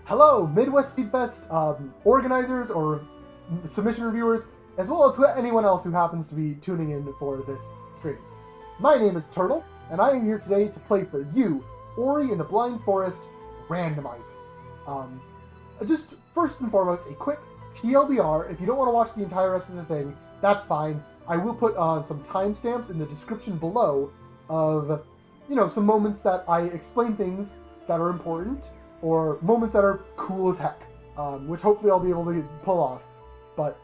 Hello, Midwest Speedfest organizers or submission reviewers, as well as anyone else who happens to be tuning in for this stream. My name is Turtle, and I am here today to play for you, Ori in the Blind Forest Randomizer. Just first and foremost, a quick TLDR. If you don't want to watch the entire rest of the thing, that's fine. I will put some timestamps in the description below of, some moments that I explain things that are important, or moments that are cool as heck, which hopefully I'll be able to pull off. But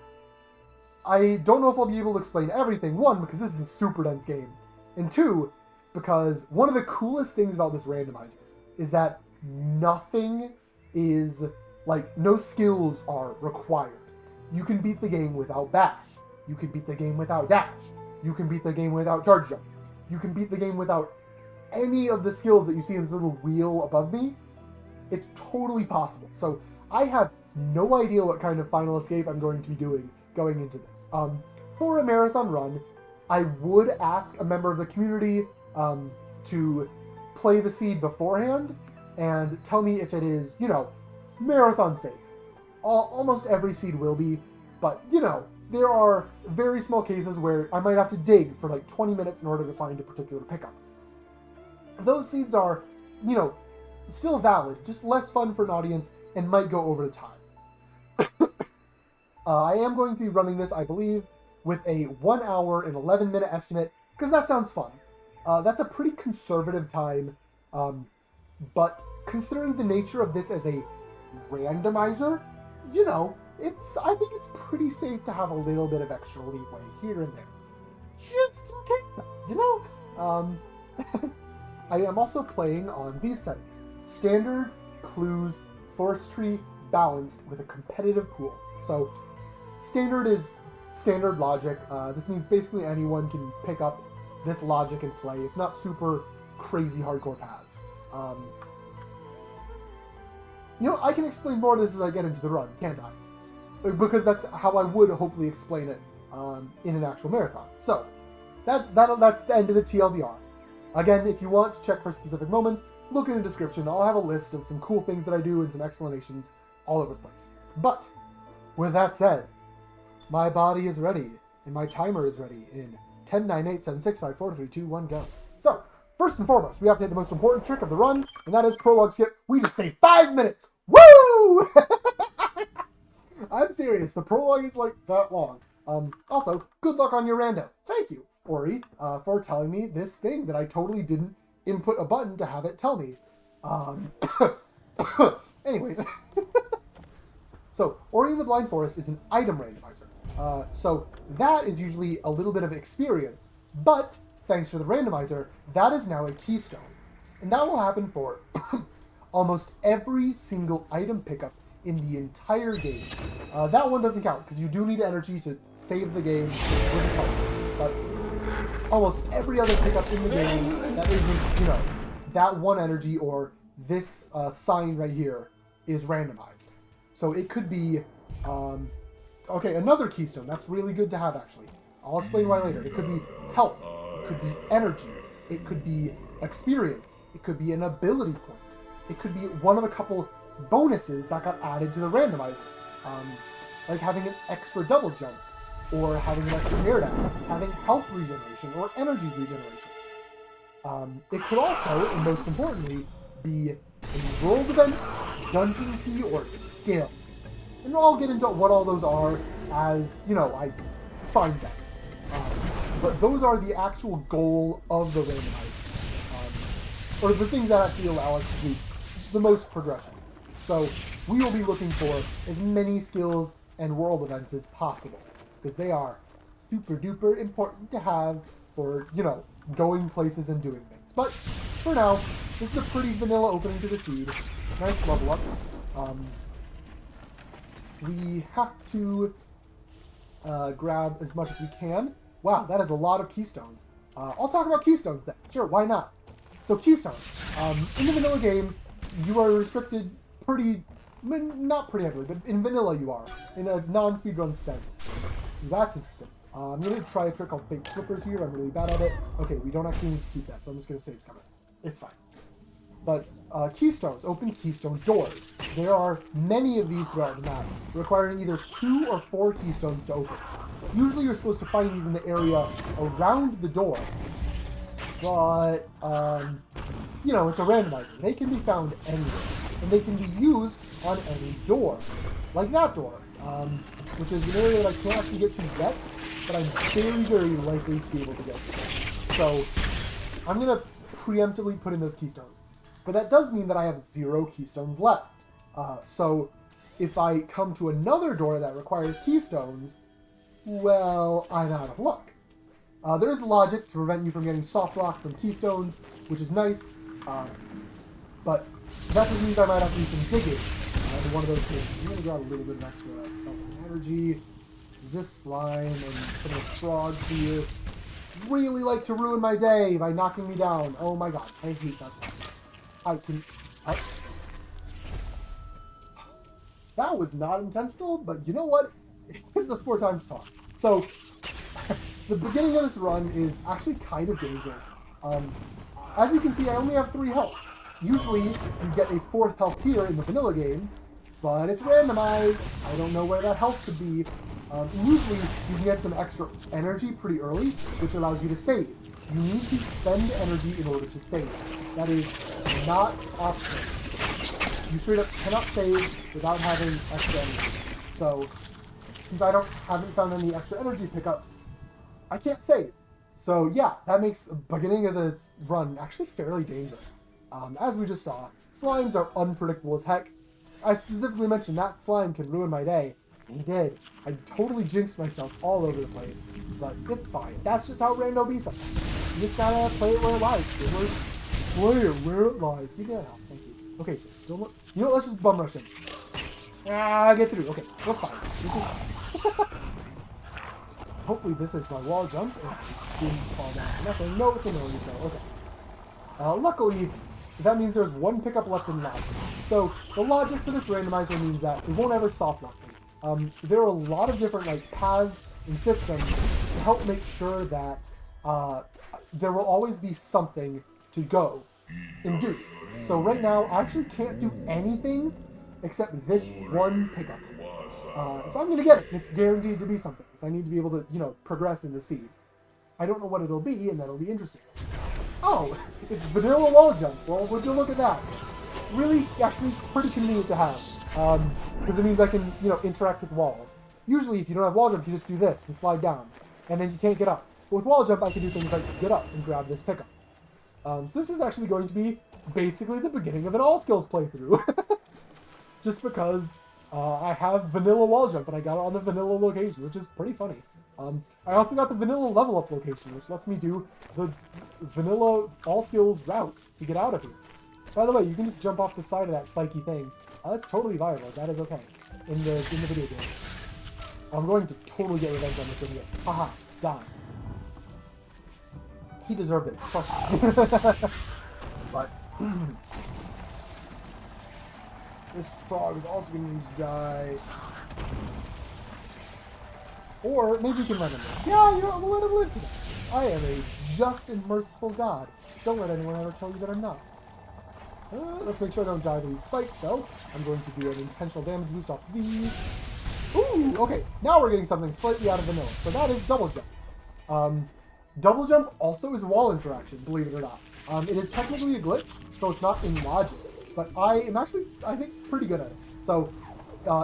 I don't know if I'll be able to explain everything. One, because this is a super dense game. And two, because one of the coolest things about this randomizer is that nothing is, no skills are required. You can beat the game without bash. You can beat the game without dash. You can beat the game without charge jump. You can beat the game without any of the skills that you see in this little wheel above me. It's totally possible. So I have no idea what kind of final escape I'm going to be doing going into this. For a marathon run, I would ask a member of the community to play the seed beforehand and tell me if it is, marathon safe. Almost every seed will be, but, there are very small cases where I might have to dig for 20 minutes in order to find a particular pickup. Those seeds are, still valid, just less fun for an audience and might go over the time. I am going to be running this, I believe, with a 1 hour and 11 minute estimate, because that sounds fun. That's a pretty conservative time, but considering the nature of this as a randomizer, I think it's pretty safe to have a little bit of extra leeway here and there. Just in case, I am also playing on these settings. Standard, clues, forestry, balanced with a competitive pool. So standard is standard logic. This means basically anyone can pick up this logic and play. It's not super crazy hardcore paths. I can explain more of this as I get into the run, can't I? Because that's how I would hopefully explain it in an actual marathon. So that's the end of the TLDR. Again, if you want to check for specific moments, look in the description. I'll have a list of some cool things that I do and some explanations all over the place. But with that said, my body is ready and my timer is ready in 10, 9, 8, 7, 6, 5, 4, 3, 2, 1, go. So first and foremost, we have to hit the most important trick of the run, and that is prologue skip. We just saved 5 minutes. Woo! I'm serious. The prologue is that long. Also, good luck on your rando. Thank you, Ori, for telling me this thing that I totally didn't input a button to have it tell me. Anyways. So, Ori in the Blind Forest is an item randomizer. So that is usually a little bit of experience, but thanks to the randomizer, that is now a keystone. And that will happen for almost every single item pickup in the entire game. That one doesn't count, because you do need energy to save the game with its help. But almost every other pickup in the game that isn't, that one energy or this sign right here is randomized. So it could be, another keystone. That's really good to have, actually. I'll explain why later. It could be health. It could be energy. It could be experience. It could be an ability point. It could be one of a couple bonuses that got added to the randomizer. Like having an extra double jump, or having an extra air dash, having health regeneration, or energy regeneration. It could also, and most importantly, be a world event, dungeon key, or skill. And I'll get into what all those are as, I find them. But those are the actual goal of the randomizer. Or the things that actually allow us to do the most progression. So we will be looking for as many skills and world events as possible, because they are super duper important to have for, going places and doing things. But for now, this is a pretty vanilla opening to the seed. Nice level up. We have to grab as much as we can. Wow, that is a lot of keystones. I'll talk about keystones then. Sure, why not? So keystones. In the vanilla game, you are restricted not pretty heavily, but in vanilla you are, in a non-speedrun sense. That's interesting. I'm going to try a trick called fake flippers here. I'm really bad at it. Okay, we don't actually need to keep that, so I'm just going to say it's coming. It's fine. But keystones, open keystone doors. There are many of these throughout the map, requiring either 2 or 4 keystones to open. Usually you're supposed to find these in the area around the door, but, you know, it's a randomizer. They can be found anywhere, and they can be used on any door, like that door, which is an area that I can't actually get to yet, but I'm very, very likely to be able to get to. So, I'm going to preemptively put in those keystones. But that does mean that I have 0 keystones left. So, if I come to another door that requires keystones, well, I'm out of luck. There is logic to prevent you from getting soft locked from keystones, which is nice, but that just means I might have to do some digging in one of those things. I'm going to grab a little bit of extra energy. This slime and some of the frogs here really like to ruin my day by knocking me down. Oh my god, I hate that slime. That was not intentional, but you know what? It gives us more time to talk. So, the beginning of this run is actually kind of dangerous. As you can see, I only have 3 health. Usually, you get a 4th health here in the vanilla game, but it's randomized. I don't know where that health could be. Usually, you can get some extra energy pretty early, which allows you to save. You need to spend energy in order to save. That is not optional. You straight up cannot save without having extra energy. So, since I haven't found any extra energy pickups, I can't save. So yeah, that makes the beginning of the run actually fairly dangerous. As we just saw, slimes are unpredictable as heck. I specifically mentioned that slime can ruin my day. And he did. I totally jinxed myself all over the place. But it's fine. That's just how rando be sometimes. You just gotta play it where it lies. Play it where it lies. Give me that out. Thank you. Okay, so still not... You know what? Let's just bum rush him. Get through. Okay, we're fine. Hopefully this is my wall jump. It didn't fall down for nothing. No, it's a no, so okay. Luckily, that means there's 1 pickup left in the lab. So the logic for this randomizer means that it won't ever soft lock me. There are a lot of different paths and systems to help make sure that there will always be something to go and do. So right now, I actually can't do anything except this 1 pickup. So I'm going to get it. It's guaranteed to be something. So I need to be able to, progress in the seed. I don't know what it'll be, and that'll be interesting. Oh, it's vanilla wall jump. Well, would you look at that? Really, actually, pretty convenient to have. Because it means I can, interact with walls. Usually, if you don't have wall jump, you just do this and slide down. And then you can't get up. But with wall jump, I can do things like get up and grab this pickup. So this is actually going to be basically the beginning of an all-skills playthrough. Just because... I have vanilla wall jump, and I got it on the vanilla location, which is pretty funny. I also got the vanilla level up location, which lets me do the vanilla all skills route to get out of here. By the way, you can just jump off the side of that spiky thing. That's totally viable. That is okay in the video game. I'm going to totally get revenge on this idiot. Haha, die. He deserved it. Trust me. But. This frog is also going to need to die. Or maybe we can let him live. Yeah, we'll let him live today. I am a just and merciful God. Don't let anyone ever tell you that I'm not. Let's make sure I don't die to these spikes, though. I'm going to do an intentional damage boost off these. Ooh, okay. Now we're getting something slightly out of vanilla. So that is double jump. Double jump also is wall interaction, believe it or not. It is technically a glitch, so it's not in logic. But I am actually, I think, pretty good at it. So,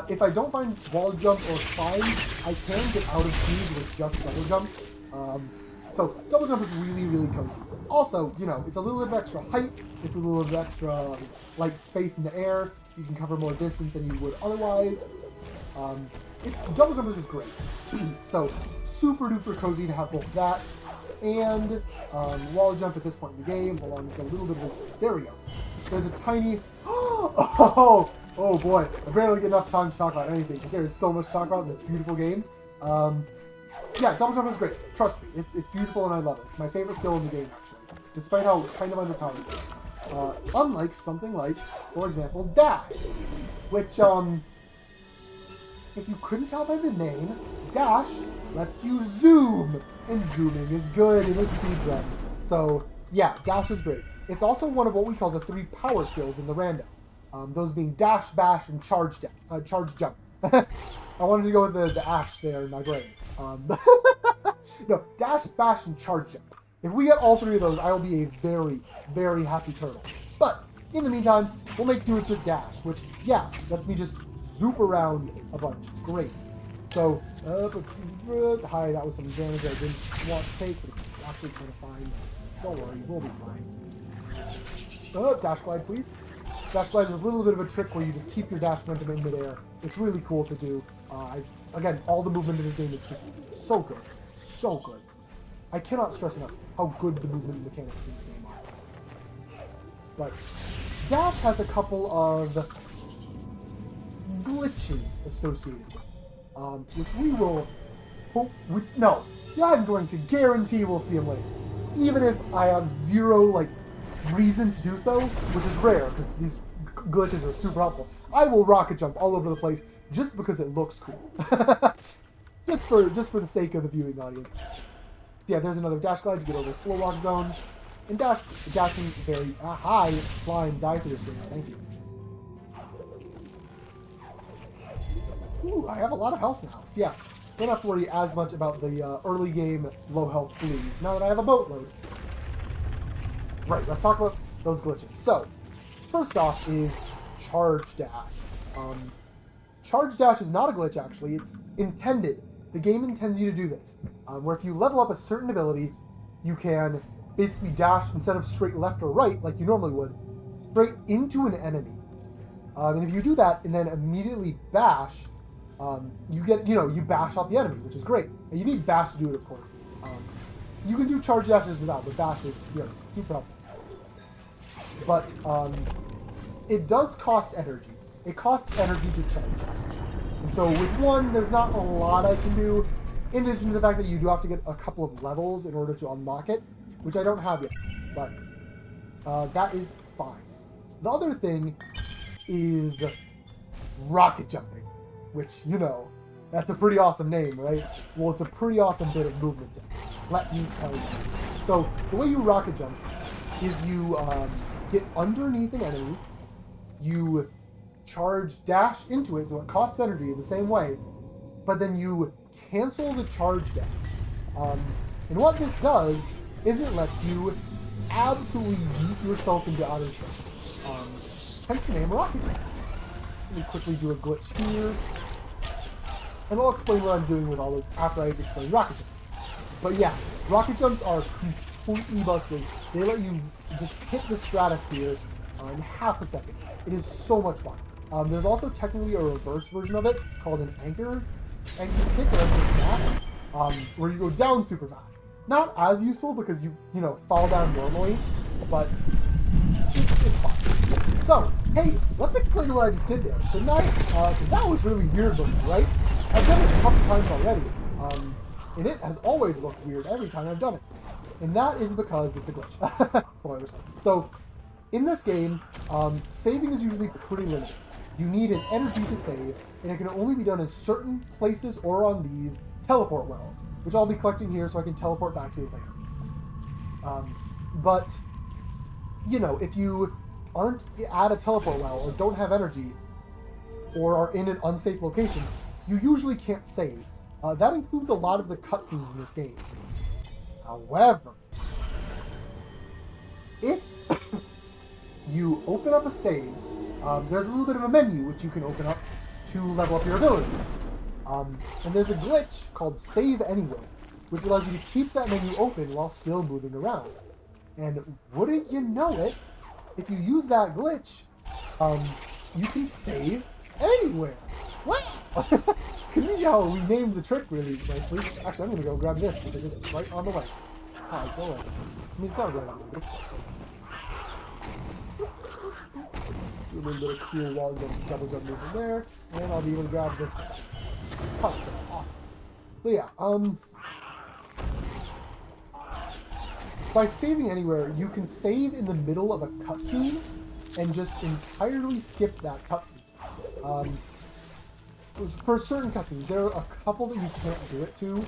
if I don't find wall jump or climb, I can get out of speed with just double jump. So, double jump is really, really cozy. Also, it's a little bit of extra height. It's a little bit of extra, space in the air. You can cover more distance than you would otherwise. Double jump is just great. So, super duper cozy to have both that and wall jump at this point in the game, along with a little bit of... There we go. There's a tiny... Oh boy. I barely get enough time to talk about anything, because there is so much to talk about in this beautiful game. Yeah, double jump is great. Trust me. It's beautiful and I love it. It's my favorite skill in the game, actually. Despite how kind of underpowered it is. Unlike something like, for example, dash. Which, if you couldn't tell by the name, dash lets you zoom. And zooming is good in a speedrun. So, yeah, dash is great. it's also one of what we call the 3 power skills in the rando. Those being dash, bash, and charge jump. I wanted to go with the ash there in my brain. No, dash, bash, and charge jump. If we get all 3 of those, I will be a very, very happy turtle. But in the meantime, we'll make do with just dash, which, yeah, lets me just zoop around a bunch. It's great. So, hi, that was some damage I didn't want to take, but it's actually kind of fine. Don't worry, we'll be fine. Dash glide, please. Dash glide is a little bit of a trick where you just keep your dash momentum in midair. It's really cool to do. Again, all the movement in this game is just so good. So good. I cannot stress enough how good the movement mechanics in this game are. But dash has a couple of glitches associated with it, which we will hope... No, I'm going to guarantee we'll see them later. Even if I have zero, like, reason to do so, which is rare, because these glitches are super helpful. I will rocket jump all over the place just because it looks cool. just for the sake of the viewing audience. Yeah, there's another dash glide to get over the slow walk zone. And dashing very high slime die for your sins. Thank you. Ooh, I have a lot of health now. So yeah, don't have to worry as much about the early game low health blues now that I have a boatload. Right, let's talk about those glitches. So, first off is charge dash. Charge dash is not a glitch, actually. It's intended. The game intends you to do this. Where if you level up a certain ability, you can basically dash instead of straight left or right, like you normally would, straight into an enemy. And if you do that and then immediately bash, you bash off the enemy, which is great. And you need bash to do it, of course. You can do charge dashes without, but bash is, super helpful. But it does cost energy. It costs energy to charge dash. And so with one, there's not a lot I can do, in addition to the fact that you do have to get a couple of levels in order to unlock it, which I don't have yet, but that is fine. The other thing is rocket jumping, which, that's a pretty awesome name, right? Well, it's a pretty awesome bit of movement, let me tell you. So the way you rocket jump is you get underneath an enemy, you charge dash into it, so it costs energy in the same way, but then you cancel the charge dash. And what this does is it lets you absolutely yeet yourself into outer space. Hence the name Rocket Jump. Let me quickly do a glitch here. And I'll explain what I'm doing with all those after I explain Rocket Jump. But yeah, Rocket Jumps are completely busted. They let you just hit the stratosphere in half a second. It is so much fun. There's also technically a reverse version of it called an anchor kick or anchor snap, where you go down super fast. Not as useful because you fall down normally, but it's fun. So, hey, let's explain what I just did there, shouldn't I? Because that was really weird looking, right? I've done it a couple times already, and it has always looked weird every time I've done it. And that is because it's a glitch. Spoilers. So, in this game, saving is usually pretty limited. You need an energy to save, and it can only be done in certain places or on these teleport wells, which I'll be collecting here so I can teleport back here later. But, if you aren't at a teleport well or don't have energy or are in an unsafe location, you usually can't save. That includes a lot of the cutscenes in this game. However, if you open up a save, there's a little bit of a menu which you can open up to level up your ability. And there's a glitch called Save Anywhere, which allows you to keep that menu open while still moving around. And wouldn't you know it, if you use that glitch, you can save anywhere. What? Can you see how we named the trick really nicely? Actually, I'm going to go grab this because it's right on the way. Hi, go away. I mean, it's not right on the way. Do a little bit of cool wall jump, double jump movement there, and I'll be able to grab this guy. Oh, that's awesome. So yeah, by saving anywhere, you can save in the middle of a cutscene and just entirely skip that cutscene. For certain cutscenes, there are a couple that you can't do it to.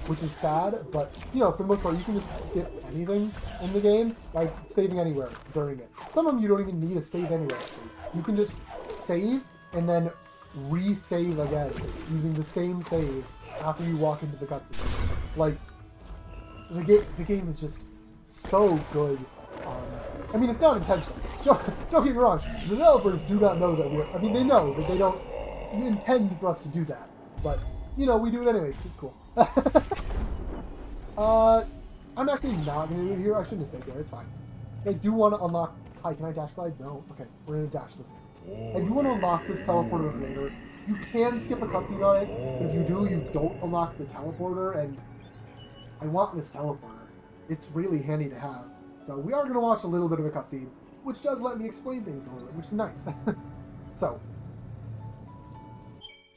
which is sad, but, you know, for the most part, you can just skip anything in the game by saving anywhere during it. Some of them you don't even need to save anywhere, actually. You can just save and then re-save again using the same save after you walk into the cutscene. Like, the game is just so good. I mean, it's not intentional. Don't get me wrong. The developers do not know that I mean, they know that they don't intend for us to do that. But, you know, we do it anyways. It's cool. I'm actually not going to do it here. I shouldn't have stayed there. It's fine. I do want to unlock... Hi, can I dash glide? No? Okay, we're going to dash this. I do want to unlock this teleporter later. You can skip a cutscene on it, but if you do, you don't unlock the teleporter, and I want this teleporter. It's really handy to have. So we are going to watch a little bit of a cutscene, which does let me explain things a little bit, which is nice. So,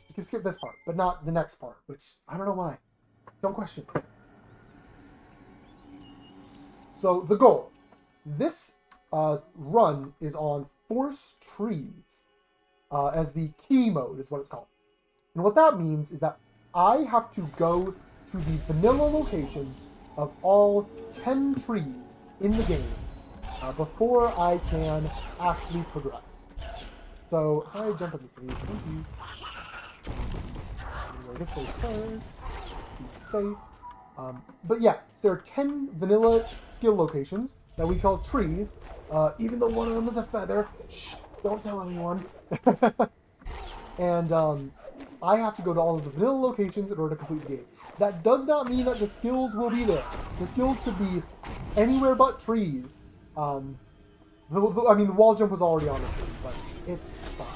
you can skip this part, but not the next part, which I don't know why. Don't question. So, the goal. This run is on Force Trees as the key mode is what it's called. And what that means is that I have to go to the vanilla location of all 10 trees in the game before I can actually progress. So, I jump on the trees. Thank you. Anyway, this way first. Be safe. But yeah, so there are 10 vanilla skill locations that we call trees, even though one of them is a feather. Shh, don't tell anyone. And I have to go to all those vanilla locations in order to complete the game. That does not mean that the skills will be there. The skills could be anywhere but trees. I mean, the wall jump was already on the tree, but it's fine.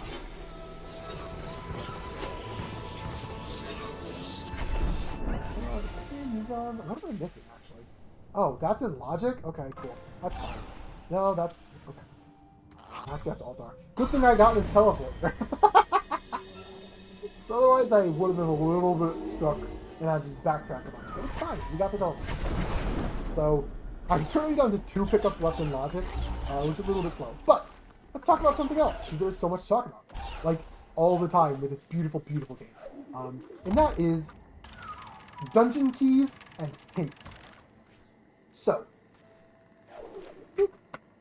What am I missing, actually? Oh, that's in logic? Okay, cool. That's fine. No, that's... okay. Actually, that's all dark. Good thing I got this teleport. So otherwise, I would have been a little bit stuck, and I'd just backtrack a bunch. But it's fine. We got the teleport. So, I'm currently down to 2 pickups left in logic, which is a little bit slow. But, let's talk about something else, because there's so much to talk about. Like, all the time with this beautiful, beautiful game. And that is dungeon keys and hints. So,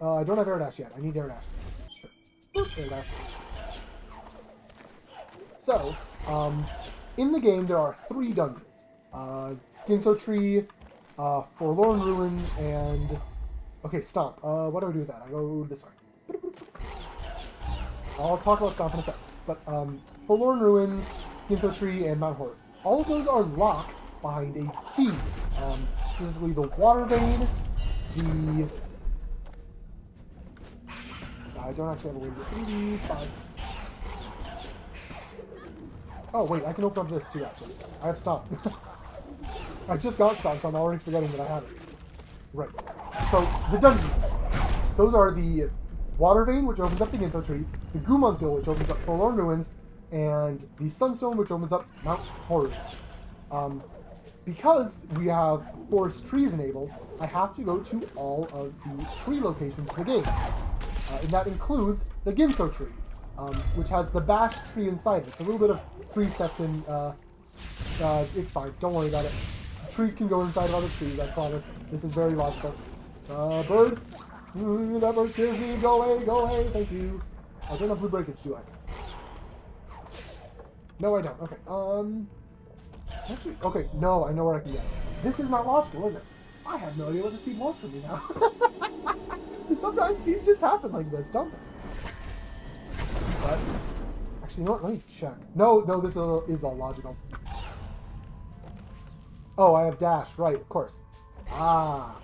I don't have air dash yet. I need air dash. Sure. Air dash. So, in the game there are 3 dungeons. Ginso Tree, Forlorn Ruins, and... okay, Stomp. What do I do with that? I go this way. I'll talk about Stomp in a sec. But, Forlorn Ruins, Ginso Tree, and Mount Horror. All of those are locked behind a key. Specifically the water vein, the... I don't actually have a way to 85. Oh wait, I can open up this too actually. I have Stomp. I just got Stomp, so I'm already forgetting that I have it. Right. So, the dungeons. Those are the water vein, which opens up the Ginso Tree, the Gumon Seal, which opens up Forlorn Ruins, and the Sunstone, which opens up Mount Horror. Because we have forest trees enabled, I have to go to all of the tree locations of the game. And that includes the Ginso Tree, which has the Bash Tree inside it. It's a little bit of tree section. It's fine. Don't worry about it. Trees can go inside of other trees, I promise. This is very logical. Bird? That bird scares me. Go away, go away. Thank you. I don't have blue breakage, do I? No, I don't. Okay. Actually, okay, no, I know where I can get. This is not logical, is it? I have no idea what the seed wants from me now. Sometimes seeds just happen like this, don't they? But, actually, you know what? Let me check. No, this is all logical. Oh, I have dash, right, of course. Ah.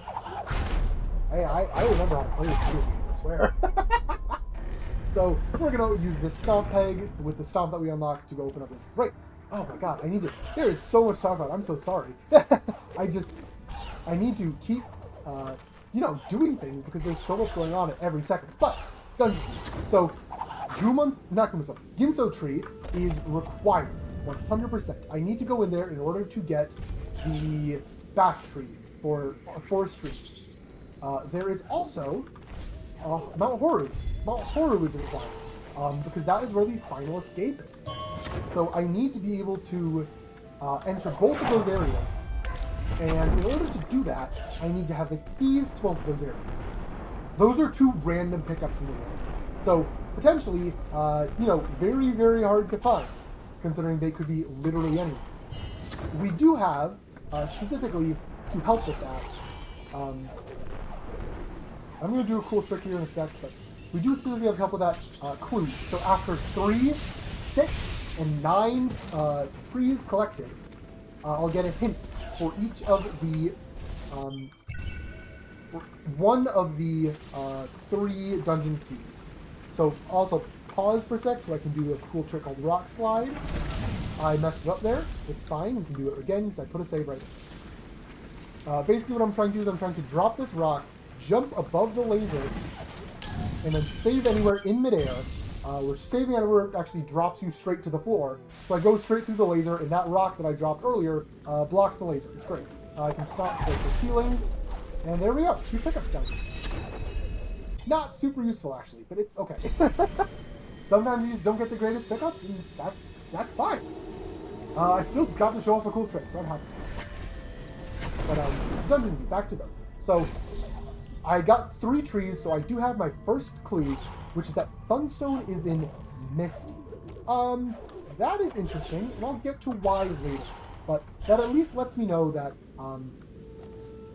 Hey, I remember how to play this video game, I swear. So, we're going to use this Stomp peg with the Stomp that we unlocked to go open up this. Right. Oh my god, I need to... there is so much to talk about. I'm so sorry. I need to keep, you know, doing things because there's so much going on at every second. But, dungeons. So, Ginso Tree is required. 100%. I need to go in there in order to get the Bash Tree for Forest Tree. There is also Mount Horror. Mount Horror is required because that is where the final escape is. So I need to be able to enter both of those areas And in order to do that, I need to have the keys to both of those areas. Those are two random pickups in the world. So, potentially, very, very hard to find, considering they could be literally anywhere. We do have, specifically, to help with that, I'm going to do a cool trick here in a sec, but we do specifically have help with that clue. So after 3, 6, and 9 trees collected, I'll get a hint for each of the one of the 3 dungeon keys. So also pause for a sec so I can do a cool trick called Rockslide. I messed it up there. It's fine. We can do it again because I put a save right there. Basically what I'm trying to do is I'm trying to drop this rock, jump above the laser, and then save anywhere in midair, which saving anywhere actually drops you straight to the floor. So I go straight through the laser, and that rock that I dropped earlier blocks the laser. It's great. I can stop the ceiling, and there we go. 2 pickups down here. It's not super useful, actually, but it's okay. Sometimes you just don't get the greatest pickups, and that's fine. I still got to show off a cool trick, so I'm happy. But dungeon key, back to those. So I got 3 trees, so I do have my first clue, which is that Sunstone is in Misty. That is interesting, and I'll get to why later. But that at least lets me know that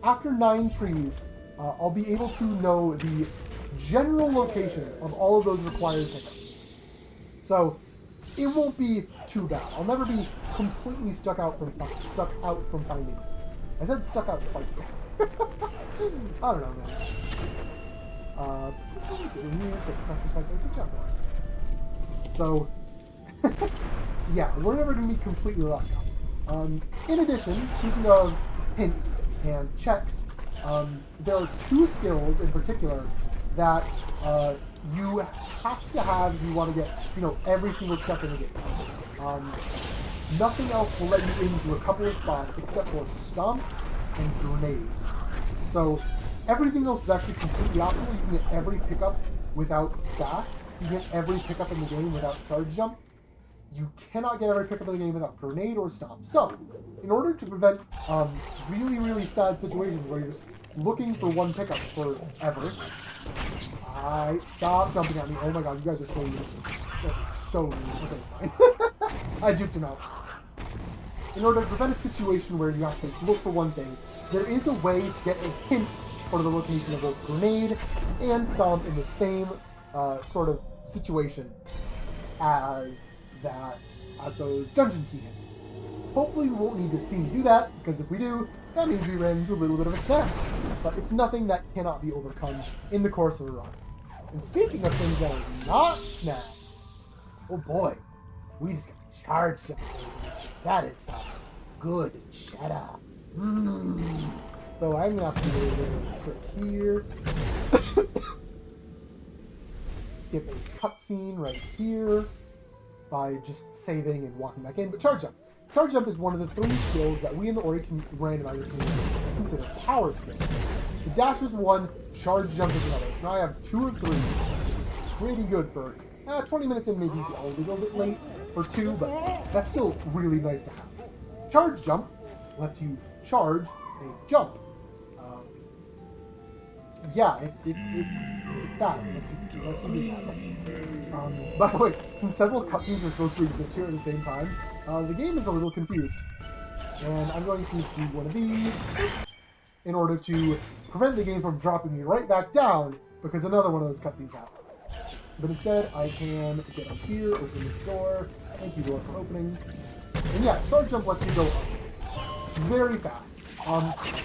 after 9 trees, I'll be able to know the general location of all of those required pickups. So it won't be too bad. I'll never be completely stuck out from finding it. I said stuck out twice there. I don't know, man. Good job. So, yeah, we're never going to be completely locked out. In addition, speaking of hints and checks, there are 2 skills in particular that you have to have if you want to get, every single check in the game. Nothing else will let you into a couple of spots except for Stomp and Grenade. So everything else is actually completely optional. You can get every pickup without dash. You can get every pickup in the game without charge jump. You cannot get every pickup in the game without Grenade or Stomp. So, in order to prevent really, really sad situations where you're just looking for one pickup forever, stop jumping at me. Oh my god, you guys are so mean. You guys are so mean. Okay, it's fine. I juked him out. In order to prevent a situation where you have to look for one thing, there is a way to get a hint for the location of both Grenade and Stomp in the same sort of situation as those dungeon key hints. Hopefully we won't need to see me do that, because if we do, that means we ran into a little bit of a snag. But it's nothing that cannot be overcome in the course of a run. And speaking of things that are not snags, oh boy, we just got charged up. That is good cheddar. So I'm going to have to do a little trick here. Skip a cutscene right here by just saving and walking back in. But charge jump. Charge jump is one of the 3 skills that we in the randomizer community consider power skills. The dash is 1, charge jump is another. So now I have 2 of 3, which is pretty good for 20 minutes in, maybe a little bit late for 2, but that's still really nice to have. Charge jump lets you charge a jump. Yeah, it's that. Let's do that. By the way, since several cutscenes are supposed to exist here at the same time, the game is a little confused. And I'm going to do one of these in order to prevent the game from dropping me right back down, because another one of those cutscenes happened. But instead, I can get up here, open this door. Thank you, door, for opening. And yeah, charge jump lets you go up very fast.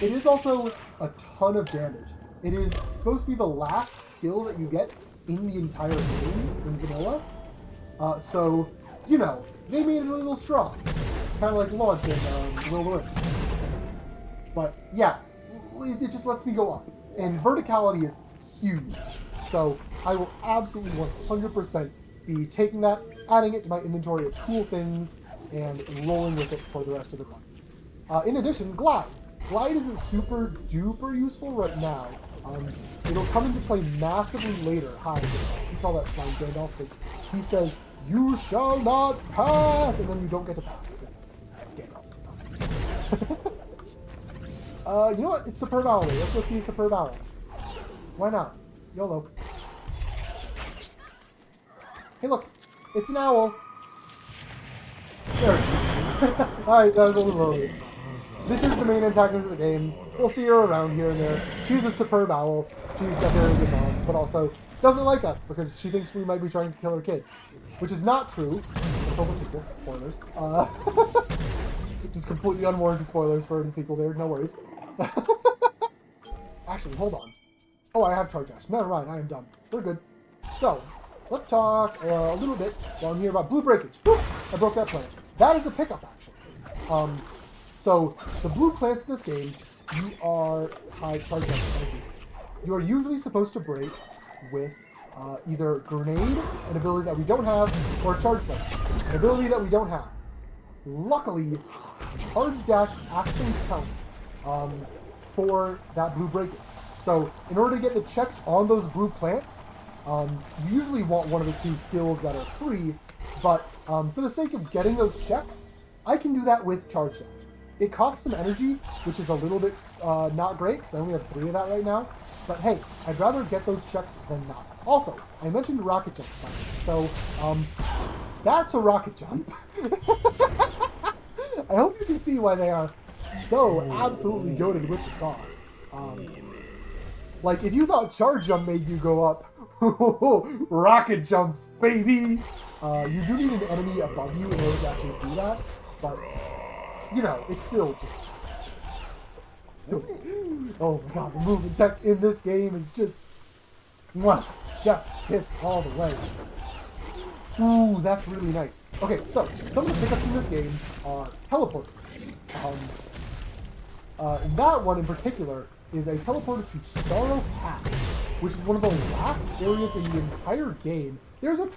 It is also a ton of damage. It is supposed to be the last skill that you get in the entire game in vanilla. So, they made it a little strong. Kind of like launch in Will-O-Wisp. But yeah, it just lets me go up. And verticality is huge. So I will absolutely 100% be taking that, adding it to my inventory of cool things, and rolling with it for the rest of the run. In addition, Glide. Glide isn't super duper useful right now. It'll come into play massively later. We call that Slime Gandalf because he says, "You shall not pass," and then you don't get to pass. Gandalf's You know what? It's Superb Owl. Let's go see Superb Owl. Why not? YOLO. Hey, look. It's an owl. There. Alright, that was a little early. This is the main antagonist of the game. We'll see her around here and there. She's a superb owl. She's a very good mom, but also doesn't like us because she thinks we might be trying to kill her kids. Which is not true. Until the sequel. Spoilers. Just completely unwarranted spoilers for the sequel there. No worries. Actually, hold on. Oh, I have charge dash. Never mind. I am dumb. We're good. So, let's talk a little bit down here about blue breakage. Woo! I broke that plant. That is a pickup, actually. So, the blue plants in this game, you are... charge dash. Thank you. You are usually supposed to break with either Grenade, an ability that we don't have, or Charge Dash, an ability that we don't have. Luckily, Charge Dash actually counts for that blue breakage. So, in order to get the checks on those blue plants, you usually want one of the two skills that are free, but for the sake of getting those checks, I can do that with Charge Dash. It costs some energy, which is a little bit not great, because I only have 3 of that right now. But hey, I'd rather get those checks than not. Also, I mentioned rocket jump, so that's a rocket jump. I hope you can see why they are so absolutely goated with the sauce. Like, if you thought charge jump made you go up, rocket jumps, baby! You do need an enemy above you in order to actually do that, but, you know, it's still just... Oh my god, the movement tech in this game is just... Mwah, chef's kiss all the way. Ooh, that's really nice. Okay, so, some of the pickups in this game are teleporters. And that one in particular is a teleporter to Sorrow Pass, which is one of the last areas in the entire game. There's a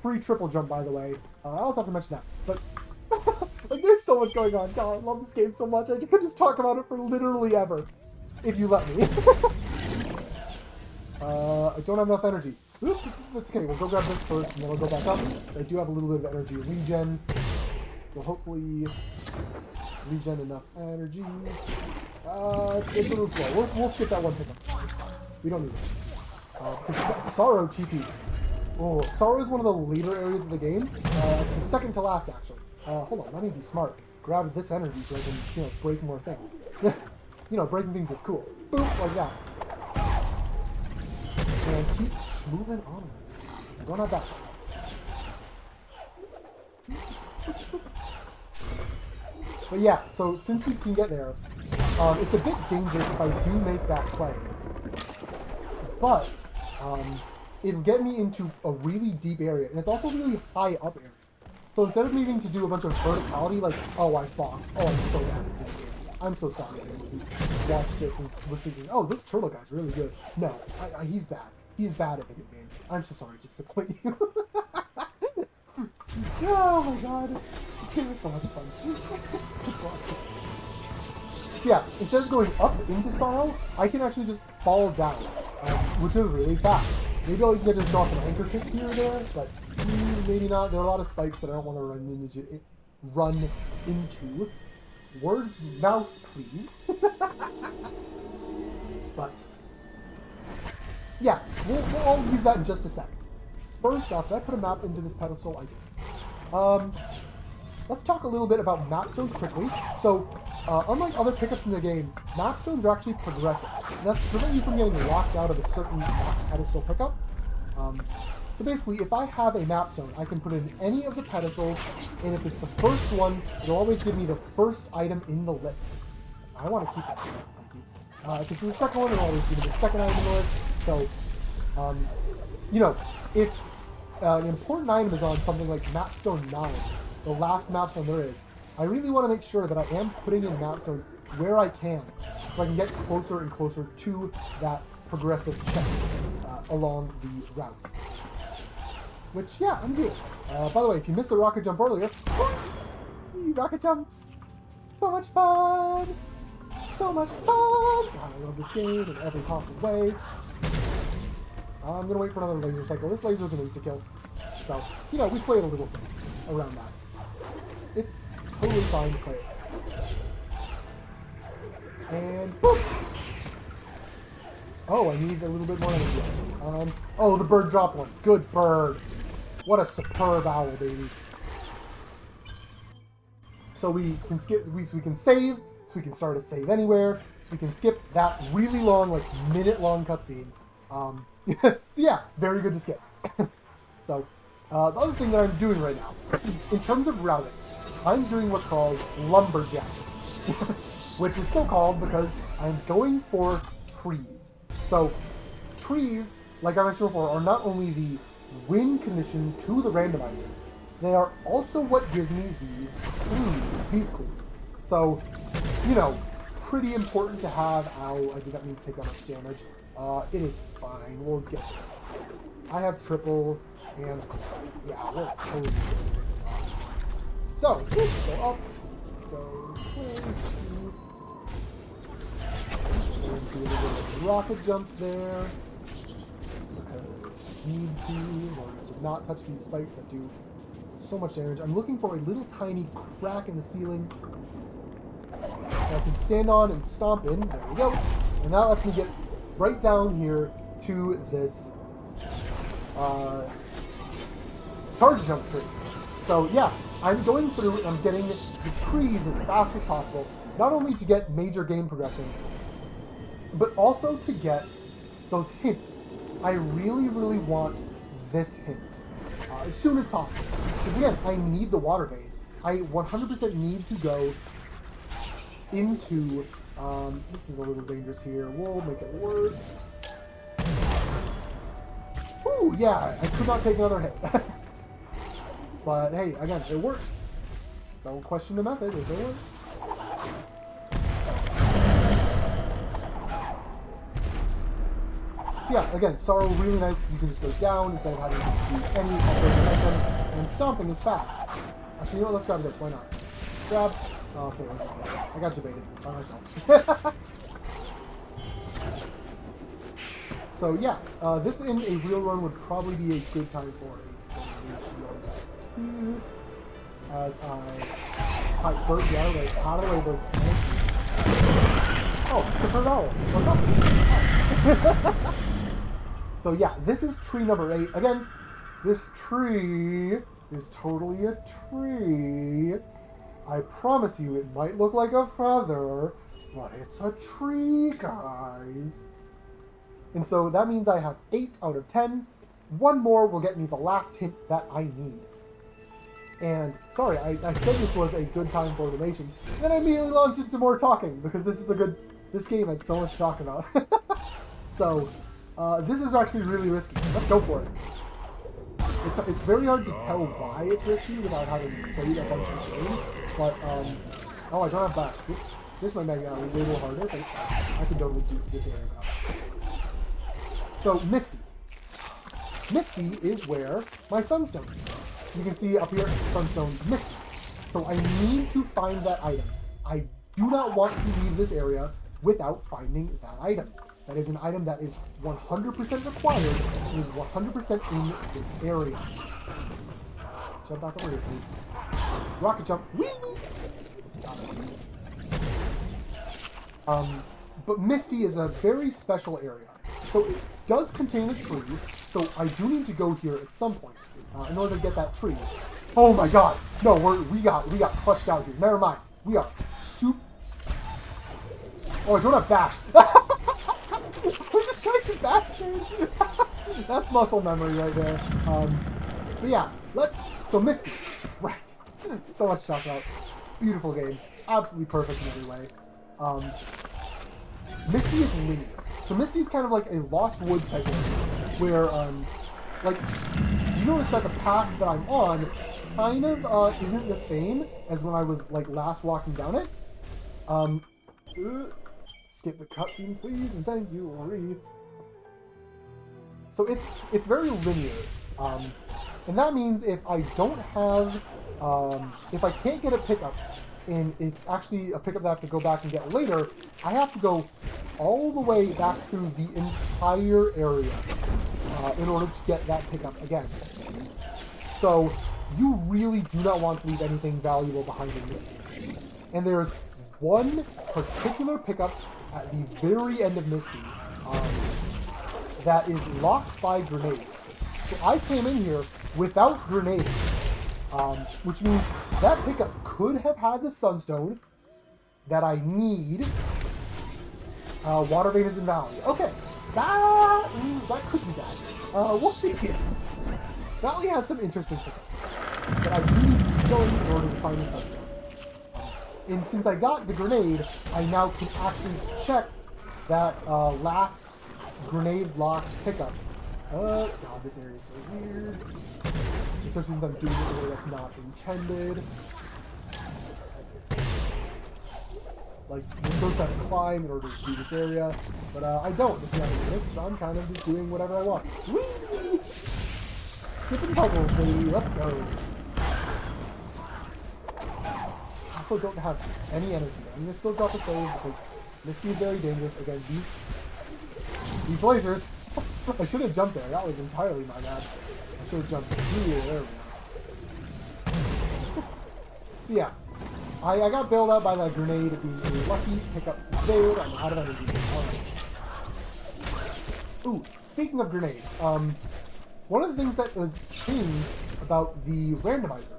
free triple jump, by the way. I also have to mention that. But, like, there's so much going on. God, I love this game so much. I could just talk about it for literally ever. If you let me. I don't have enough energy. Oops, that's okay. We'll go grab this first, and then we'll go back up. I do have a little bit of energy regen. We'll hopefully regen enough energy. It's a little slow. We'll skip that one pickup. We don't need it. Because we've got Sorrow TP. Oh, Sorrow is one of the later areas of the game. It's the second to last, actually. Hold on, let me be smart. Grab this energy so I can, you know, break more things. You know, breaking things is cool. Boom, like that. And keep moving on. Don't have that. But yeah, so since we can get there, it's a bit dangerous if I do make that play. But it'll get me into a really deep area, and it's also really high up area. So instead of needing to do a bunch of verticality, like, oh, I bombed. Oh, I'm so bad at this game. I'm so sorry. I watched this and was thinking, oh, this turtle guy's really good. No, he's bad. He's bad at video games. I'm so sorry to disappoint you. Oh my god. This game is so much fun. Yeah, instead of going up into Sorrow, I can actually just fall down, which is really fast. Maybe I'll get to drop an anchor kick here or there, but maybe not. There are a lot of spikes that I don't want to run into. Words, mouth, please. But yeah, we'll use that in just a sec. First off, did I put a map into this pedestal? I did. Let's talk a little bit about mapstones quickly. So, unlike other pickups in the game, mapstones are actually progressive. And that's to prevent you from getting locked out of a certain pedestal pickup. So basically, if I have a mapstone, I can put it in any of the pedestals, and if it's the first one, it'll always give me the first item in the list. I want to keep that. Thank you. If it's the second one, it'll always give me the second item in the list. So, you know, if an important item is on something like Mapstone 9, the last mapstone there is, I really want to make sure that I am putting in mapstones where I can, so I can get closer and closer to that progressive check along the route. Which, yeah, I'm good. By the way, if you missed the rocket jump earlier, rocket jumps! So much fun! So much fun! God, I love this game in every possible way. I'm gonna wait for another laser cycle. This laser's an insta-kill. So, you know, we played a little safe around that. It's totally fine to play it. And boop! Oh, I need a little bit more energy. Oh, the bird dropped one. Good bird. What a superb owl, baby. So we can skip, so we can save, so we can start at save anywhere, so we can skip that really long, like minute-long cutscene. So yeah, very good to skip. So, the other thing that I'm doing right now, in terms of routing, I'm doing what's called Lumberjack, which is so called because I'm going for trees. So, trees, like I mentioned before, are not only the win condition to the randomizer, they are also what gives me these clues. So, you know, pretty important to have. Ow, I did not mean to take that much damage. It is fine. We'll get there. I have triple, and yeah, we'll totally get it. So, go up, go and do a little rocket jump there. Because need to, in order to not touch these spikes that do so much damage. I'm looking for a little tiny crack in the ceiling that I can stand on and stomp in. There we go. And that lets me get right down here to this charge jump tree. So yeah, I'm going through and I'm getting the trees as fast as possible, not only to get major game progression, but also to get those hints. I really, really want this hint as soon as possible. Because again, I need the water vein. I 100% need to go into, this is a little dangerous here. We'll make it worse. Ooh, yeah, I could not take another hit. But hey, again, it works. Don't question the method if it works. So yeah, again, Sorrow really nice because you can just go down instead of having to do any momentum, and stomping is fast. Actually, you know what, let's grab this, why not? Grab. Oh, okay, I got you baited by myself. So yeah, this in a real run would probably be a good time for a shield. As I pipe bird, yeah, right out of the way, bird. Oh, it's a bird owl. What's up? So yeah, this is tree number 8. Again, this tree is totally a tree. I promise you, it might look like a feather, but it's a tree, guys. And so that means I have 8 out of 10. One more will get me the last hint that I need. And, sorry, I said this was a good time for animation. Then I immediately launched into more talking, because this game has so much to talk about. So, this is actually really risky. Let's go for it. It's very hard to tell why it's risky without having played a bunch of the game. But, oh, I don't have back. This might make it a little harder, but I can totally do this area now. So, Misty. Misty is where my Sunstone is. You can see up here, Sunstone Misty. So I need to find that item. I do not want to leave this area without finding that item. That is an item that is 100% required. It is 100% in this area. Jump back over here, please. Rocket jump. Whee! But Misty is a very special area. So it does contain a tree, so I do need to go here at some point in order to get that tree. Oh my god! No, we got clutched out here. Never mind. We are soup. Oh, I don't have bash. I'm just trying to bash you. That's muscle memory right there. But yeah, so Misty. Right. So much to talk about. Beautiful game. Absolutely perfect in every way. Misty is linear. So Misty is kind of like a Lost Woods type of thing, where, like, you notice that the path that I'm on kind of isn't the same as when I was, like, last walking down it. Skip the cutscene, please, and thank you, Ori. So it's very linear, and that means if I don't have, if I can't get a pickup, and it's actually a pickup that I have to go back and get later, I have to go all the way back through the entire area in order to get that pickup again. So you really do not want to leave anything valuable behind in this game. And there's one particular pickup at the very end of Misty that is locked by grenades. So I came in here without grenades, which means that pickup could have had the Sunstone that I need. Water Vein is in Valley. Okay, that could be bad. We'll see. Valley has some interesting pickups, but I do need to go in order to find the Sunstone. And since I got the grenade, I now can actually check that last grenade locked pickup. God, this area is so weird. Especially since I'm doing it in a way that's not intended. Like, you're supposed to have to climb in order to do this area, but I don't. If you haven't noticed, I'm kind of just doing whatever I want. Whee! Different puzzles, baby. Let's go. I also don't have any energy. I'm going to still drop a save because Misty is very dangerous. Again, these lasers. I should have jumped there. That was entirely my bad. I should have jumped here. There we go. So yeah. I got bailed out by that grenade being a lucky pickup there. I'm out of energy. Alright. Ooh, speaking of grenades, one of the things that was changed about the randomizer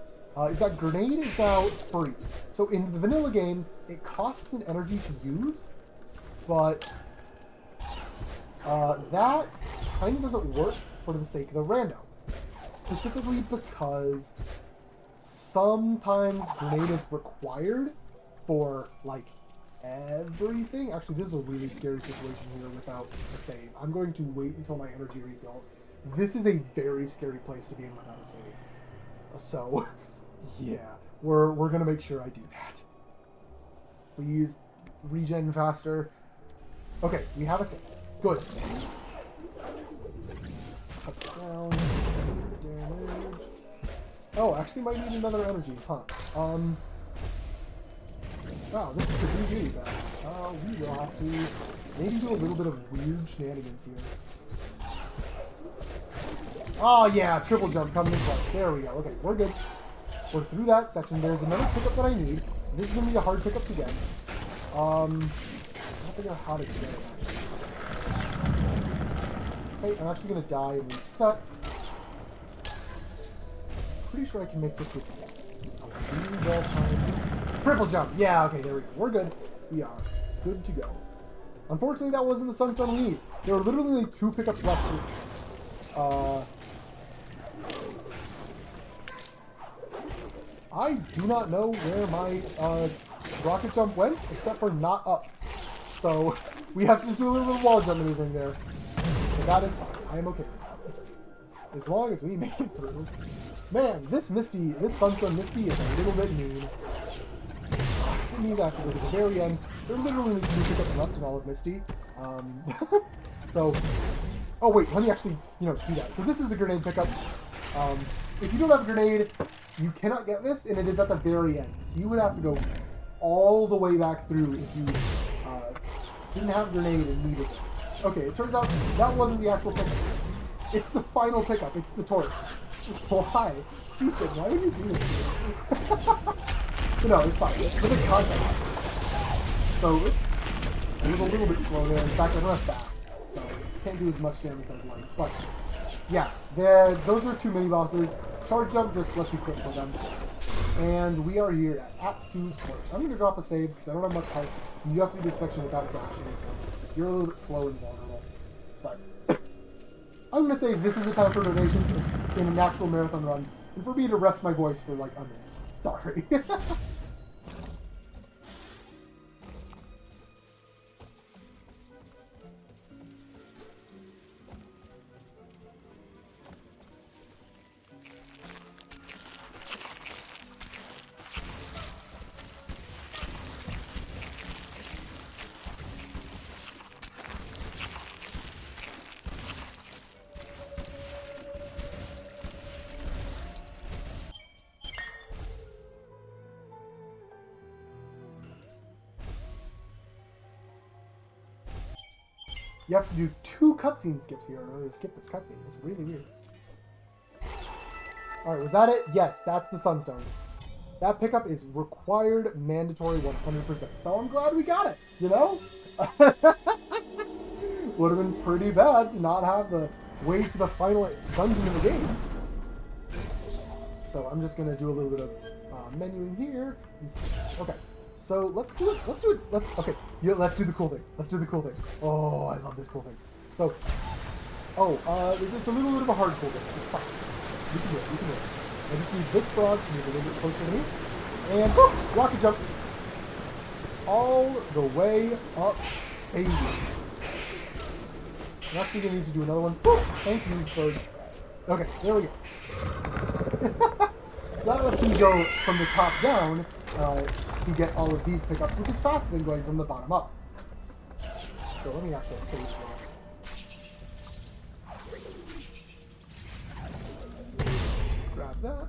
is that grenade is now free. So in the vanilla game, it costs an energy to use, but that kind of doesn't work for the sake of the rando. Specifically because sometimes grenade is required for, like, everything. Actually, this is a really scary situation here without a save. I'm going to wait until my energy refills. This is a very scary place to be in without a save. So, yeah, we're going to make sure I do that. Please, regen faster. Okay, we have a save. Good. Cut down. Damage. Oh, actually might need another energy, huh? Wow, this could be really bad. We will have to maybe do a little bit of weird shenanigans here. Oh yeah, triple jump coming in clutch. There we go. Okay, we're good. We're through that section. There's another pickup that I need. This is gonna be a hard pickup to get. I don't figure out how to get it. Okay, I'm actually gonna die and reset. Pretty sure I can make this with triple jump. Yeah, okay, there we go. We're good. We are good to go. Unfortunately, that wasn't the Sunstone lead. There were literally like 2 pickups left. I do not know where my rocket jump went, except for not up. So we have to just do a little bit of wall jump maneuvering there. So that is fine. I am okay with that. As long as we make it through. Man, this Sunstone Misty is a little bit mean. It means I have to go to the very end. There are literally only 2 pickups left in all of Misty. So, oh wait, let me actually, do that. So this is the grenade pickup. If you don't have a grenade, you cannot get this, and it is at the very end. So you would have to go all the way back through if you didn't have a grenade and needed this. Okay, it turns out that wasn't the actual pickup. It's the final pickup. It's the torch. Why? Seachin, why would you do this to me? No, it's fine. It's a bit contact. So, it was a little bit slow there. In fact, I don't have back. So, can't do as much damage as I'd like. But, yeah, those are 2 mini-bosses. Charge jump just lets you quit for them. And we are here at Sue's torch. I'm going to drop a save because I don't have much health. You have to do this section without dashing, so you're a little bit slow and vulnerable. But, I'm going to say this is the time for donations in a natural marathon run, and for me to rest my voice for like a minute. Sorry. You have to do 2 cutscene skips here in order to skip this cutscene. It's really weird. Alright, was that it? Yes, that's the Sunstone. That pickup is required, mandatory 100%. So I'm glad we got it, Would have been pretty bad to not have the way to the final dungeon in the game. So I'm just gonna do a little bit of menuing here. Okay, so let's do it. Okay, yeah, let's do the cool thing. Oh, I love this cool thing. So, it's a little bit of a hard cool thing. It's fine. We can do it. I just need this frog to move a little bit closer to me, and boom, rocket jump all the way up, baby. I'm actually gonna need to do another one. Woo! Thank you, birds. Okay, there we go. So that lets me go from the top down to get all of these pickups, which is faster than going from the bottom up. So let me actually save this. Grab that.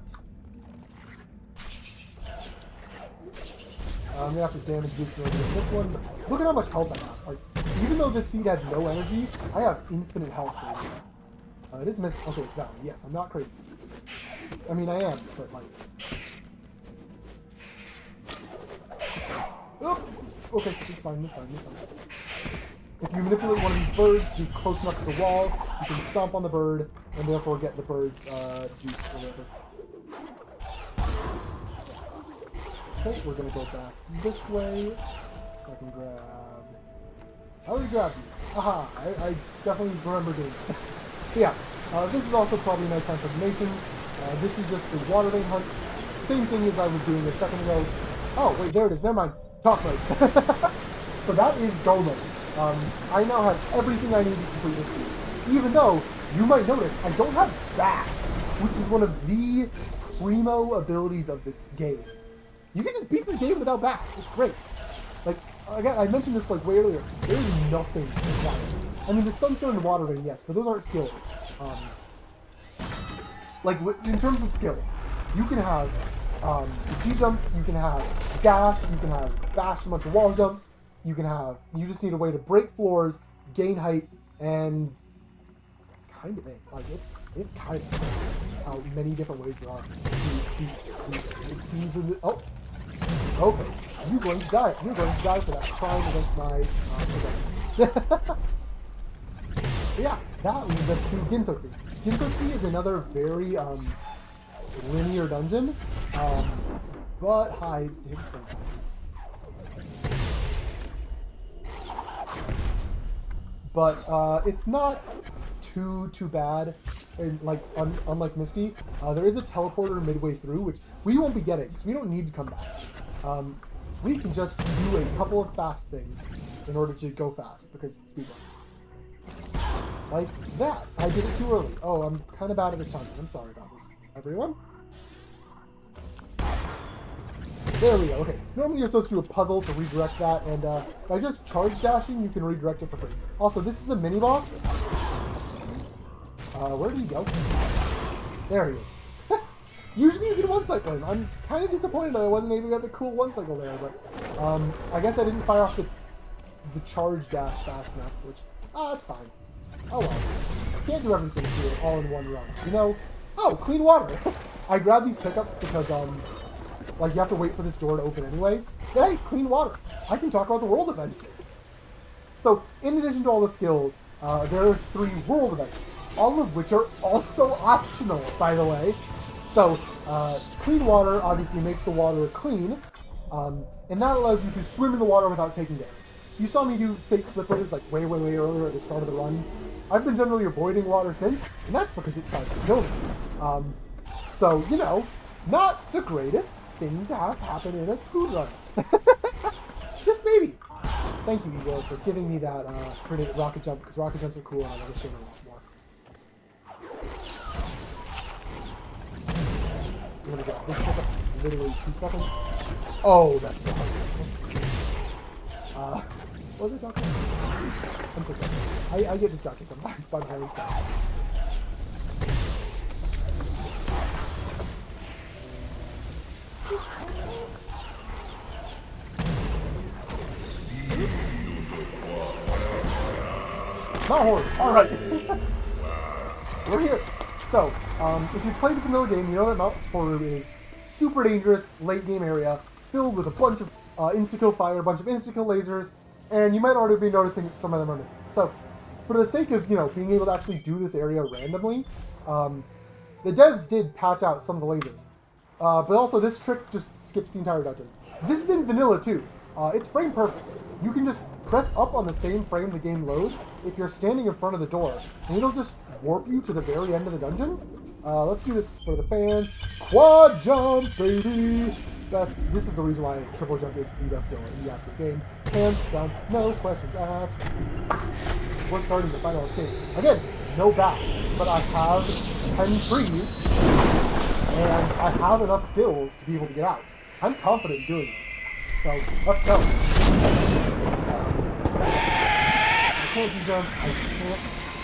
I'm gonna have to damage boost this one. But look at how much health I have. Like, even though this seed has no energy, I have infinite health. It is missing. Okay, it's down. Yes, I'm not crazy. I mean, I am, but like. Oh, okay, it's fine. If you manipulate one of these birds to be close enough to the wall, you can stomp on the bird and therefore get the bird's juice or whatever. Okay, we're gonna go back this way. I can grab. I already grabbed you. Aha! I definitely remember doing that. So yeah, this is also probably nighttime transformation. This is just the water vein hunt. Same thing as I was doing a second ago. Oh, wait, there it is. Never mind. Talk mode. So that is go mode. I now have everything I need to complete this seed. Even though, you might notice, I don't have Bash, which is one of the primo abilities of this game. You can just beat the game without Bash. It's great. Like, again, I mentioned this like way earlier. There's nothing required. I mean, the Sunstone and the water vein, yes, but those aren't skills. Like, in terms of skills, you can have G-jumps, you can have dash, you can have bash, a bunch of wall jumps, you just need a way to break floors, gain height, and that's kind of it. Like, it's kind of how many different ways there are. It seems in the, oh, okay, you're going to die for that crime against my possession. Yeah, that leads us to Ginso-Tree. Ginso-Tree is another very linear dungeon, but hide his friends. But it's not too bad. And like unlike Misty, there is a teleporter midway through, which we won't be getting because we don't need to come back. We can just do a couple of fast things in order to go fast because it's speedrun. Like that. I did it too early. Oh, I'm kind of bad at this time. I'm sorry about this, everyone. There we go. Okay. Normally you're supposed to do a puzzle to redirect that, and by just charge dashing, you can redirect it for free. Also, this is a Miniboss. Where did he go? There he is. Usually you can one-cycle him. I'm kind of disappointed that I wasn't able to get the cool one-cycle there, but I guess I didn't fire off the charge dash fast enough, which, it's fine. Oh well. Can't do everything here all in one run. You know? Oh, clean water! I grabbed these pickups because, like, you have to wait for this door to open anyway. But hey, clean water! I can talk about the world events. So, in addition to all the skills, there are 3 world events, all of which are also optional, by the way. So, clean water obviously makes the water clean, and that allows you to swim in the water without taking damage. You saw me do fake flip flippers like way earlier at the start of the run. I've been generally avoiding water since, and that's because it tries to kill me. So, you know, not the greatest thing to have happen in a speed run. Just maybe. Thank you, Igor, for giving me that pretty rocket jump, because rocket jumps are cool and I want to show them a lot more. I'm gonna go. This took literally 2 seconds. Oh, that's so hard. What was I talking about? I'm so sorry. I get distracted sometimes by my own sound. Not horror. Alright. We're here. So, if you played the vanilla game, you know that Mount Horror is super dangerous late game area filled with a bunch of insta-kill fire, a bunch of insta-kill lasers, And you might already be noticing some of them are missing. So, for the sake of, being able to actually do this area randomly, the devs did patch out some of the lasers. But also, this trick just skips the entire dungeon. This is in vanilla, too. It's frame perfect. You can just press up on the same frame the game loads if you're standing in front of the door, and it'll just warp you to the very end of the dungeon. Let's do this for the fans. Quad jump, baby! This is the reason why triple jump is the best skill in the active game. Hands down, no questions asked. We're starting the final escape. Again, no back, but I have 10 trees, and I have enough skills to be able to get out. I'm confident in doing this. So, let's go. I can't jump, I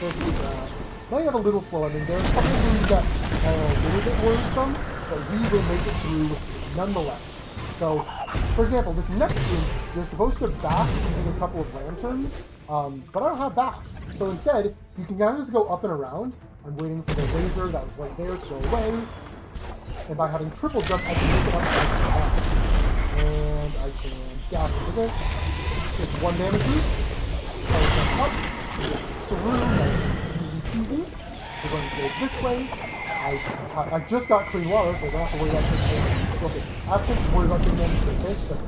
can't do that. Might have a little slow ending. There's a couple of rooms that are a little bit worrisome, but we will make it through nonetheless. So, for example, this next room, you're supposed to bash using a couple of lanterns, but I don't have bash. So instead, you can kind of just go up and around. I'm waiting for the laser that was right there to go away. And by having triple jump, I can make it up and down. And I can dash into this. It's 1 damage boost. I jump up, through, that's easy peasy. We're going to go this way. I just got clean water, so I don't have to worry about taking damage. Okay, I have to worry about taking damage to the fish, but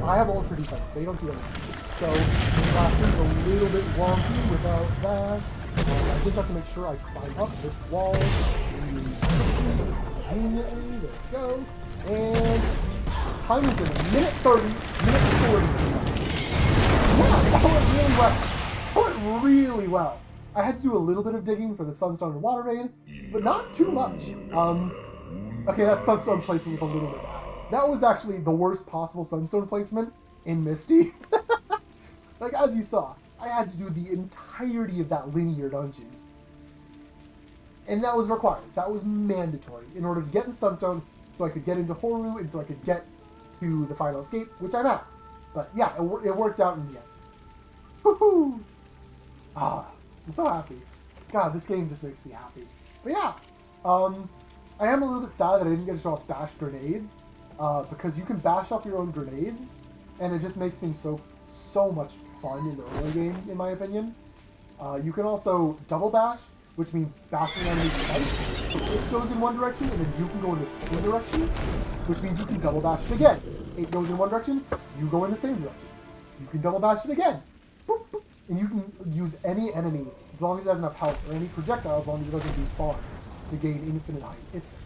I have ultra defense. They don't do anything. So, last one's a little bit wonky without that. I just have to make sure I climb up this wall. Conveniently, there we go. And time is in a minute 30, minute 40. Yeah, that went really well. That went really well. I had to do a little bit of digging for the Sunstone and Water Vein, but not too much. Okay, that Sunstone placement was a little bit bad. That was actually the worst possible Sunstone placement in Misty. Like, as you saw, I had to do the entirety of that linear dungeon. And that was required. That was mandatory in order to get in Sunstone, so I could get into Horu, and so I could get to the final escape, which I'm at. But yeah, it worked out in the end. Woohoo! Ah, I'm so happy. God, this game just makes me happy. But yeah, I am a little bit sad that I didn't get to show off bash grenades, because you can bash off your own grenades, and it just makes things so much fun in the early game, in my opinion. You can also double bash, which means bashing enemies twice. So it goes in one direction, and then you can go in the same direction, which means you can double bash it again. It goes in one direction, you go in the same direction. You can double bash it again. Boop, boop. And you can use any enemy, as long as it has enough health, or any projectile, as long as it doesn't despawn, to gain infinite height. It's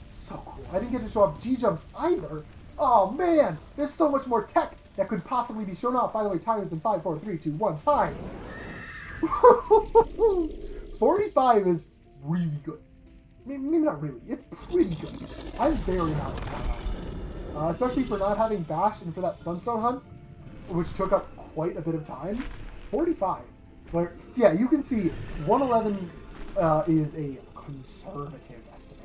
so cool. I didn't get to show off G-jumps either. Oh man, there's so much more tech that could possibly be shown off. By the way, time is in 5, 4, 3, 2, 1, time. 45 is really good. Maybe not really. It's pretty good. I'm very happy with that. Especially for not having bash and for that Sunstone hunt, which took up quite a bit of time. 45. So yeah, you can see 111 is a conservative estimate.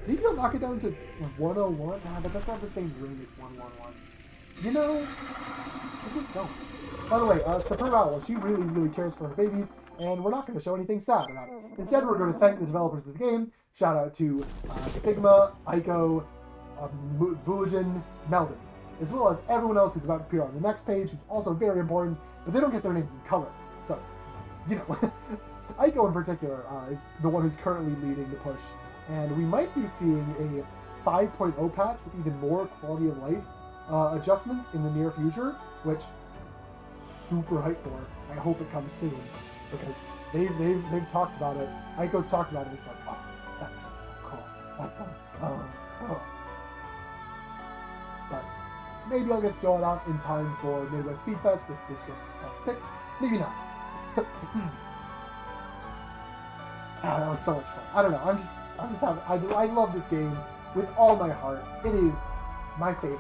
Maybe I'll knock it down to 101. Nah, that doesn't have the same ring as 111. You know, I just don't. By the way, Superb Owl, she really cares for her babies, and we're not going to show anything sad about it. Instead, we're going to thank the developers of the game. Shout out to Sigma, Aiko, Vuligen, Meldon, as well as everyone else who's about to appear on the next page, who's also very important, but they don't get their names in color. So, you know, Aiko in particular is the one who's currently leading the push, and we might be seeing a 5.0 patch with even more quality of life adjustments in the near future, which super hyped for. I hope it comes soon, because they've talked about it. Aiko's talked about it. It's like, oh, that sounds so cool. That sounds so cool. But maybe I'll get to show it out in time for Midwest Speedfest if this gets picked. Maybe not. That was so much fun. I don't know. I'm just having. I love this game with all my heart. It is my favorite,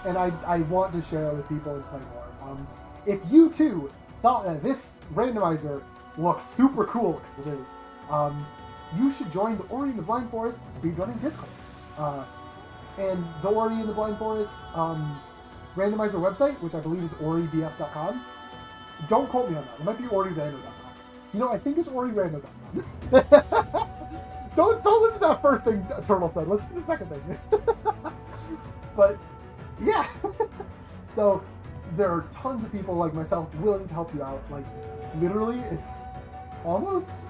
and I want to share it with people and play more. If you too thought that this randomizer looks super cool, because it is, you should join the Ori and the Blind Forest speedrunning Discord. And the Ori and the Blind Forest randomizer website, which I believe is oribf.com. Don't quote me on that. It might be orirando.com. You know, I think it's orirando.com. Don't listen to that first thing Turtle said. Listen to the second thing. But yeah. So there are tons of people like myself willing to help you out. Like, literally, it's almost,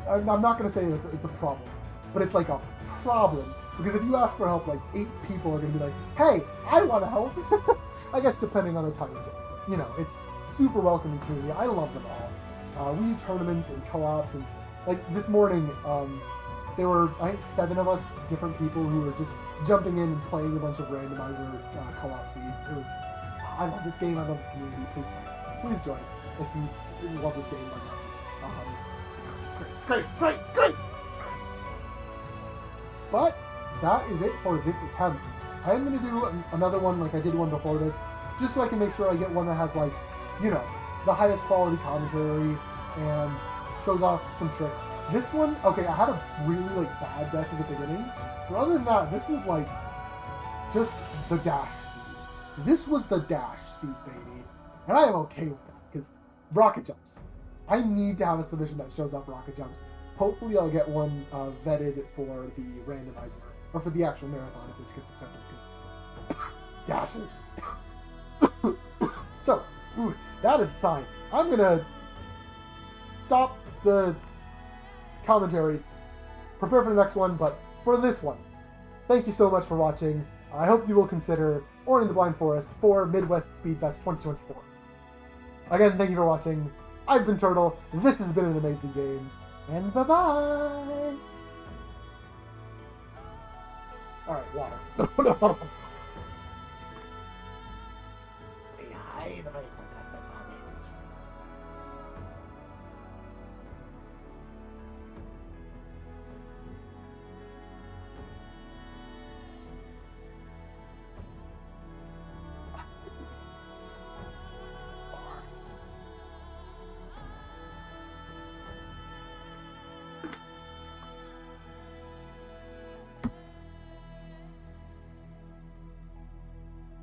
I'm not going to say it's a problem, but it's like a problem. Because if you ask for help, like 8 people are going to be like, hey, I want to help. I guess depending on the time of day. But, you know, it's super welcoming community. I love them all. We do tournaments and co-ops, and like this morning, there were, I think, 7 of us, different people who were just jumping in and playing a bunch of Randomizer co-op seeds. It was, I love this game, I love this community. Please play. Please join if you love this game like I do. It's great. But that is it for this attempt. I am going to do another one like I did one before this, just so I can make sure I get one that has, like, you know, the highest quality commentary and shows off some tricks. This one, okay, I had a really, like, bad death at the beginning, but other than that, this was, like, just the dash seed. This was the dash seed, baby. And I am okay with that, because rocket jumps. I need to have a submission that shows up rocket jumps. Hopefully I'll get one vetted for the randomizer, or for the actual marathon if this gets accepted, because dashes. So, that is a sign. I'm gonna stop the commentary, prepare for the next one, but for this one, thank you so much for watching. I hope you will consider Ori and the Blind Forest for Midwest Speedfest 2024. Again, thank you for watching. I've been Turtle, this has been an amazing game, and bye-bye! Alright, water. Stay high, the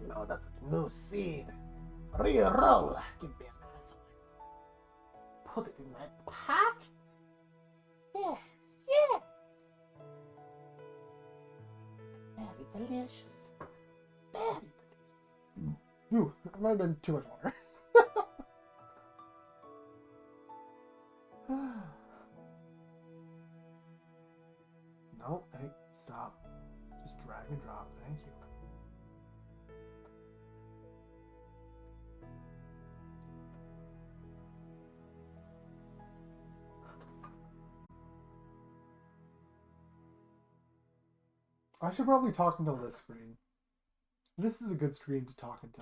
No, that's new seed. Re-roll. Give me a minute. Put it in my pocket. Yes. Very delicious. Very delicious. Ooh, that might have been too much water. No, hey, stop. Just drag and drop. Thank you. I should probably talk into this screen. This is a good screen to talk into.